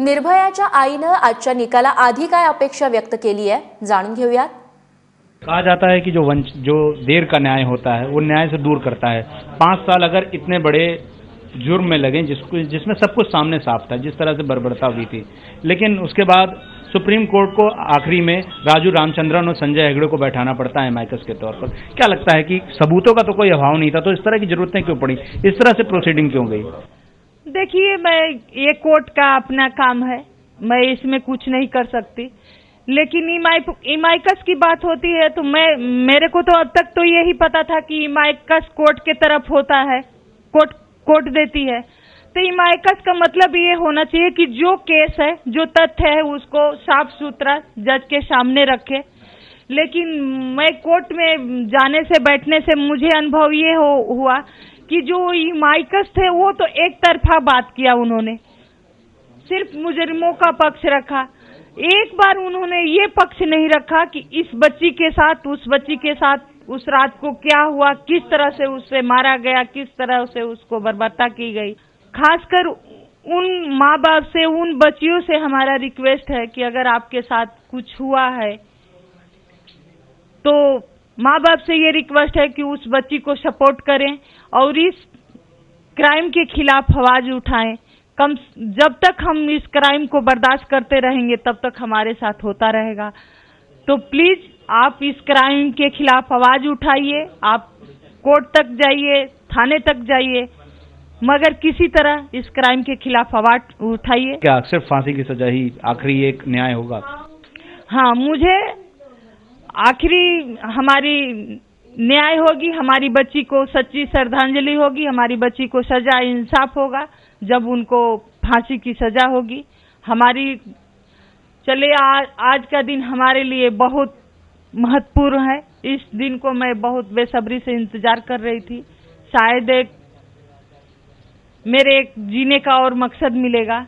निर्भयाच्या आईनं आजच्या निकालाआधी काय अपेक्षा व्यक्त केली आहे जाणून घेऊयात। कहा जाता है कि जो देर का न्याय होता है वो न्याय से दूर करता है। 5 साल अगर इतने बड़े जुर्म में लगे जिसमें सब कुछ सामने साफ था, जिस तरह से बर्बरता हुई थी, लेकिन उसके बाद सुप्रीम कोर्ट को आखिरी में राजू रामचंद्रन और संजय हेगड़े को बैठाना पड़ता है अमाइकस के तौर पर। क्या लगता है कि सबूतों का तो कोई अभाव नहीं था, तो इस तरह की जरूरतें क्यों पड़ी, इस तरह से प्रोसीडिंग क्यों गई? देखिए, ये कोर्ट का अपना काम है, मैं इसमें कुछ नहीं कर सकती, लेकिन इमाइकस की बात होती है तो मेरे को तो अब तक तो यही पता था कि इमाइकस कोर्ट के तरफ होता है, कोर्ट देती है। तो इमाइकस का मतलब ये होना चाहिए कि जो केस है, जो तथ्य है, उसको साफ सुथरा जज के सामने रखे। लेकिन मैं कोर्ट में जाने से बैठने से मुझे अनुभव ये हुआ कि जो इमाइकस थे वो तो एक तरफा बात किया, उन्होंने सिर्फ मुजरिमों का पक्ष रखा। एक बार उन्होंने ये पक्ष नहीं रखा कि इस बच्ची के साथ, उस बच्ची के साथ उस रात को क्या हुआ, किस तरह से उसे मारा गया, किस तरह से उसको बर्बरता की गई। खासकर उन माँ बाप से, उन बच्चियों से हमारा रिक्वेस्ट है कि अगर आपके साथ कुछ हुआ है तो माँ बाप से ये रिक्वेस्ट है कि उस बच्ची को सपोर्ट करें और इस क्राइम के खिलाफ आवाज उठाएं। जब तक हम इस क्राइम को बर्दाश्त करते रहेंगे तब तक हमारे साथ होता रहेगा। तो प्लीज आप इस क्राइम के खिलाफ आवाज उठाइए, आप कोर्ट तक जाइए, थाने तक जाइए, मगर किसी तरह इस क्राइम के खिलाफ आवाज उठाइए। क्या सिर्फ फांसी की सजा ही आखिरी एक न्याय होगा? हाँ, मुझे आखिरी हमारी न्याय होगी, हमारी बच्ची को सच्ची श्रद्धांजलि होगी, हमारी बच्ची को सजा इंसाफ होगा जब उनको फांसी की सजा होगी। हमारी आज का दिन हमारे लिए बहुत महत्वपूर्ण है। इस दिन को मैं बहुत बेसब्री से इंतजार कर रही थी। शायद मेरे एक जीने का और मकसद मिलेगा,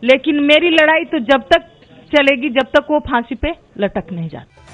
लेकिन मेरी लड़ाई तो जब तक चलेगी जब तक वो फांसी पे लटक नहीं जाता।